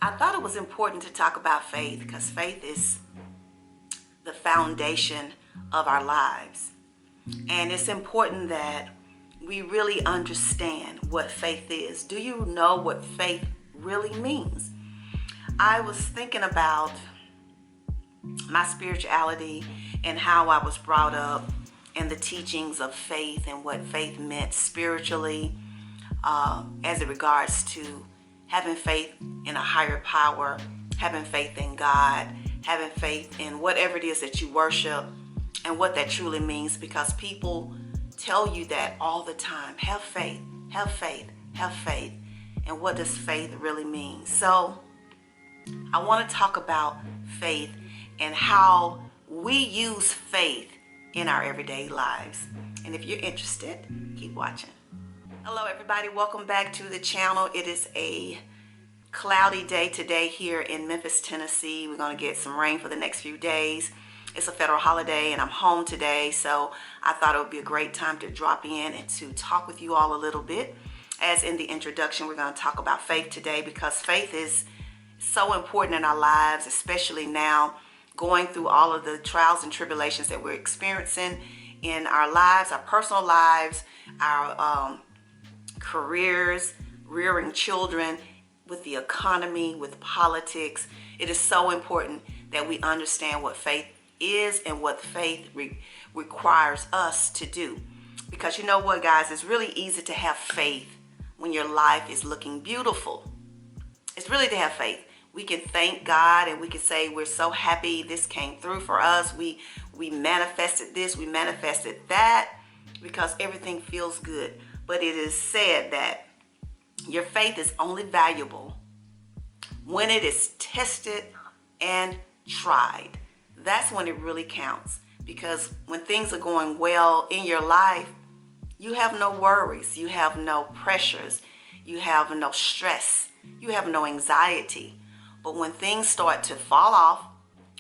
I thought it was important to talk about faith because faith is the foundation of our lives. And it's important that we really understand what faith is. Do you know what faith really means? I was thinking about my spirituality and how I was brought up and the teachings of faith and what faith meant spiritually as it regards to having faith in a higher power, having faith in God, having faith in whatever it is that you worship and what that truly means, because people tell you that all the time. Have faith, have faith, have faith. And what does faith really mean? So I want to talk about faith and how we use faith in our everyday lives. And if you're interested, keep watching. Hello everybody, welcome back to the channel. It is a cloudy day today here in Memphis, Tennessee. We're going to get some rain for the next few days. It's a federal holiday and I'm home today, so I thought it would be a great time to drop in and to talk with you all a little bit. As in the introduction, we're going to talk about faith today because faith is so important in our lives, especially now going through all of the trials and tribulations that we're experiencing in our lives, our personal lives, our careers, rearing children, with the economy, with politics. It is so important that we understand what faith is and what faith requires us to do. Because you know what, guys, it's really easy to have faith when your life is looking beautiful. It's really to have faith. We can thank God and we can say we're so happy this came through for us. We manifested this, we manifested that, because everything feels good. But it is said that your faith is only valuable when it is tested and tried. That's when it really counts. Because when things are going well in your life, you have no worries, you have no pressures, you have no stress, you have no anxiety. But when things start to fall off,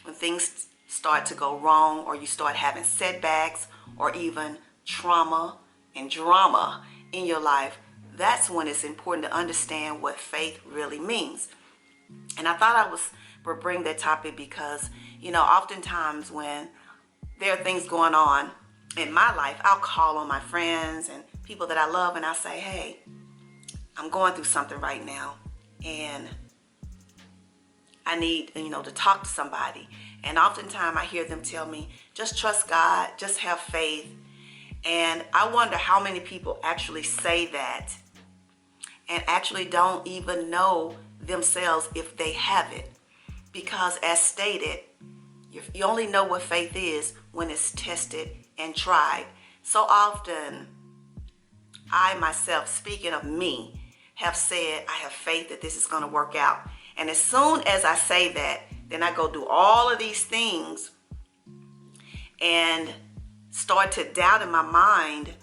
when things start to go wrong, or you start having setbacks or even trauma and drama in your life, that's when it's important to understand what faith really means. And I thought I would bring that topic because, you know, oftentimes when there are things going on in my life, I'll call on my friends and people that I love and I'll say, hey, I'm going through something right now and I need, to talk to somebody. And oftentimes I hear them tell me, just trust God, just have faith. And I wonder how many people actually say that and actually don't even know themselves if they have it. Because as stated, you only know what faith is when it's tested and tried. So often, I myself, speaking of me, have said, I have faith that this is going to work out. And as soon as I say that, then I go do all of these things and start to doubt in my mind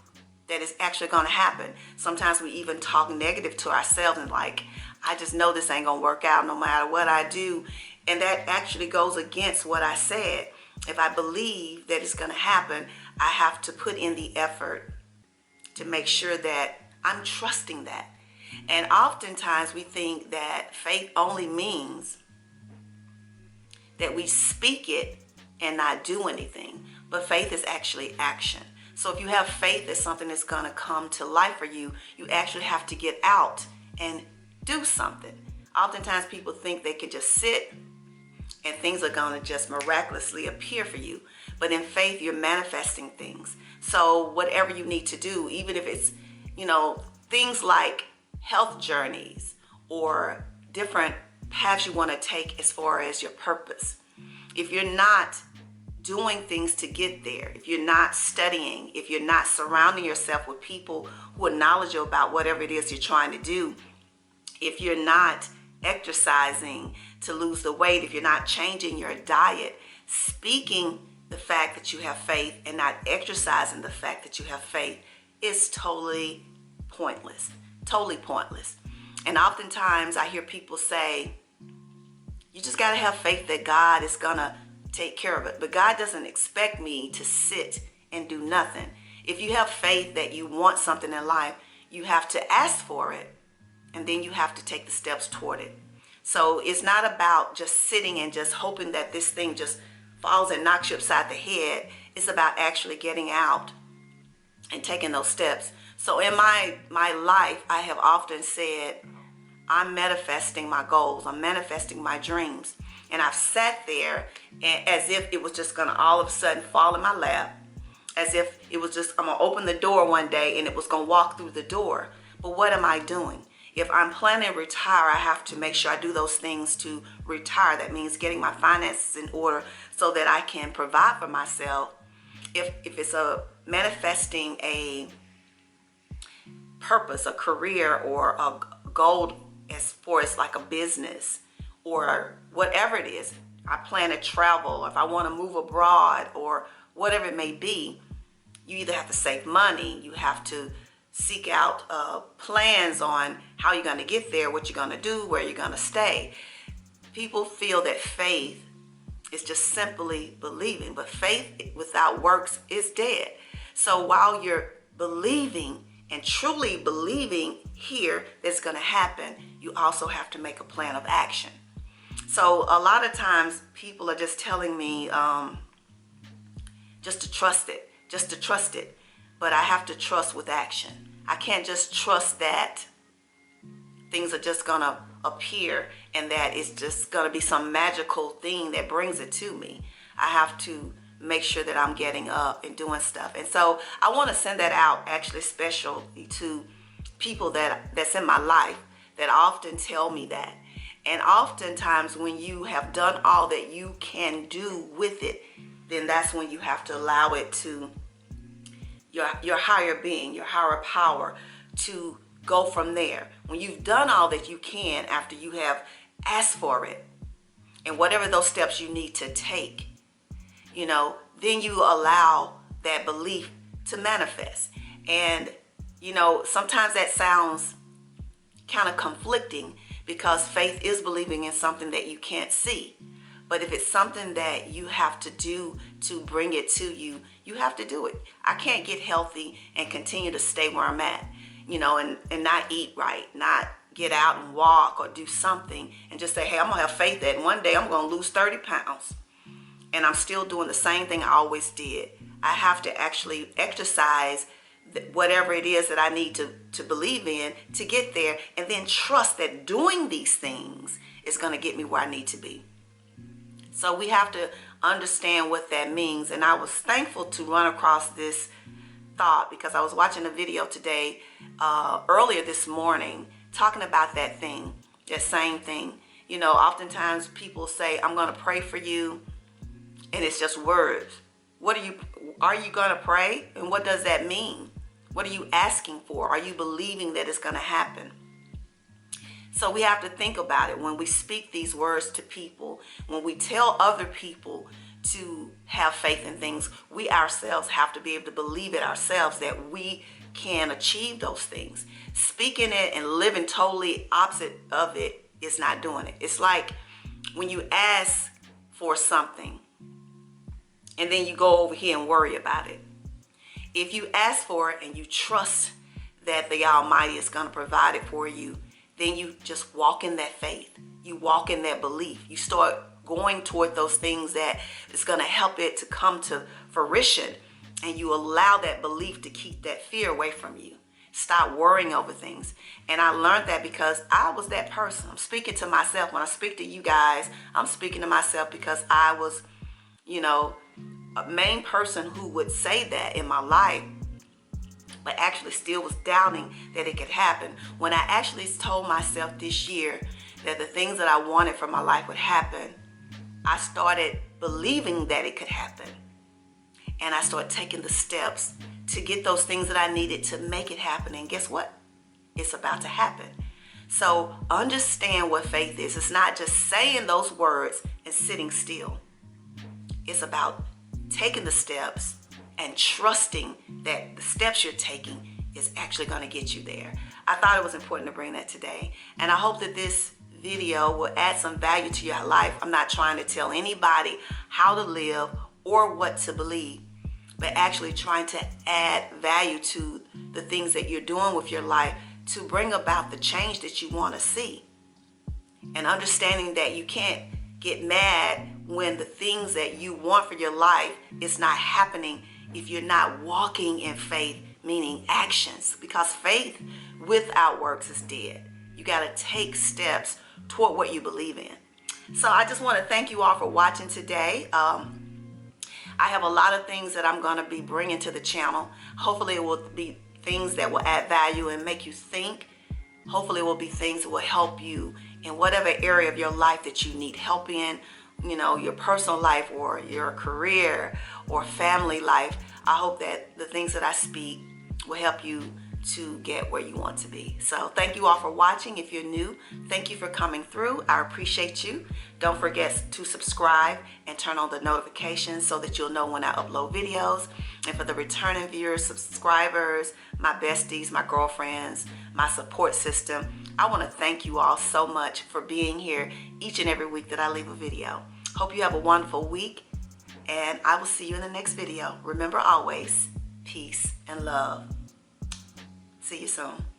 that it's actually going to happen. Sometimes we even talk negative to ourselves and like, I just know this ain't going to work out no matter what I do. And that actually goes against what I said. If I believe that it's going to happen, I have to put in the effort to make sure that I'm trusting that. And oftentimes we think that faith only means that we speak it and not do anything. But faith is actually action. So if you have faith that something is going to come to life for you, you actually have to get out and do something. Oftentimes people think they can just sit and things are going to just miraculously appear for you. But in faith, you're manifesting things. So whatever you need to do, even if it's, things like health journeys or different paths you want to take as far as your purpose. If you're not doing things to get there, if you're not studying, if you're not surrounding yourself with people who are knowledgeable about whatever it is you're trying to do, if you're not exercising to lose the weight, if you're not changing your diet, speaking the fact that you have faith and not exercising the fact that you have faith is totally pointless. Totally pointless. And oftentimes I hear people say, you just got to have faith that God is going to take care of it. But God doesn't expect me to sit and do nothing. If you have faith that you want something in life, you have to ask for it. And then you have to take the steps toward it. So it's not about just sitting and just hoping that this thing just falls and knocks you upside the head. It's about actually getting out and taking those steps. So in my life, I have often said, I'm manifesting my goals. I'm manifesting my dreams. And I've sat there as if it was just going to all of a sudden fall in my lap. As if it was just, I'm going to open the door one day and it was going to walk through the door. But what am I doing? If I'm planning to retire, I have to make sure I do those things to retire. That means getting my finances in order so that I can provide for myself. If it's a manifesting a purpose, a career, or a goal as far as like a business or whatever it is, I plan to travel, or if I want to move abroad or whatever it may be, you either have to save money, you have to seek out plans on how you're going to get there, what you're going to do, where you're going to stay. People feel that faith is just simply believing, but faith without works is dead. So while you're believing and truly believing here that's going to happen, you also have to make a plan of action. So a lot of times people are just telling me just to trust it, but I have to trust with action. I can't just trust that things are just going to appear and that it's just going to be some magical thing that brings it to me. I have to make sure that I'm getting up and doing stuff. And so I want to send that out actually especially to people that's in my life that often tell me that. And oftentimes when you have done all that you can do with it, then that's when you have to allow it to your higher being, your higher power to go from there. When you've done all that you can after you have asked for it and whatever those steps you need to take, then you allow that belief to manifest. And, sometimes that sounds kind of conflicting because faith is believing in something that you can't see. But if it's something that you have to do to bring it to you, you have to do it. I can't get healthy and continue to stay where I'm at, and not eat right, not get out and walk or do something and just say, hey, I'm going to have faith that one day I'm going to lose 30 pounds. And I'm still doing the same thing I always did. I have to actually exercise whatever it is that I need to believe in to get there, and then trust that doing these things is going to get me where I need to be. So we have to understand what that means. And I was thankful to run across this thought because I was watching a video today, earlier this morning, talking about that thing, that same thing. Oftentimes people say, I'm going to pray for you. And it's just words. Are you going to pray? And what does that mean? What are you asking for? Are you believing that it's going to happen? So we have to think about it when we speak these words to people, when we tell other people to have faith in things, we ourselves have to be able to believe it ourselves that we can achieve those things. Speaking it and living totally opposite of it is not doing it. It's like when you ask for something and then you go over here and worry about it. If you ask for it and you trust that the Almighty is going to provide it for you, then you just walk in that faith. You walk in that belief. You start going toward those things that is going to help it to come to fruition, and you allow that belief to keep that fear away from you. Stop worrying over things. And I learned that because I was that person. I'm speaking to myself. When I speak to you guys, I'm speaking to myself because I was, a main person who would say that in my life, but actually still was doubting that it could happen. When I actually told myself this year that the things that I wanted for my life would happen, I started believing that it could happen. And I started taking the steps to get those things that I needed to make it happen. And guess what? It's about to happen. So understand what faith is. It's not just saying those words and sitting still. It's about taking the steps and trusting that the steps you're taking is actually going to get you there. I thought it was important to bring that today. And I hope that this video will add some value to your life. I'm not trying to tell anybody how to live or what to believe, but actually trying to add value to the things that you're doing with your life to bring about the change that you want to see. and understanding that you can't get mad when the things that you want for your life is not happening if you're not walking in faith, meaning actions, because faith without works is dead. You got to take steps toward what you believe in. So I just want to thank you all for watching today. I have a lot of things that I'm going to be bringing to the channel. Hopefully it will be things that will add value and make you think. Hopefully it will be things that will help you in whatever area of your life that you need help in, your personal life or your career or family life. I hope that the things that I speak will help you to get where you want to be. So thank you all for watching. If you're new, thank you for coming through. I appreciate you. Don't forget to subscribe and turn on the notifications so that you'll know when I upload videos. And for the returning viewers, subscribers, my besties, my girlfriends, my support system, I want to thank you all so much for being here each and every week that I leave a video. Hope you have a wonderful week, and I will see you in the next video. Remember always, peace and love. See you soon.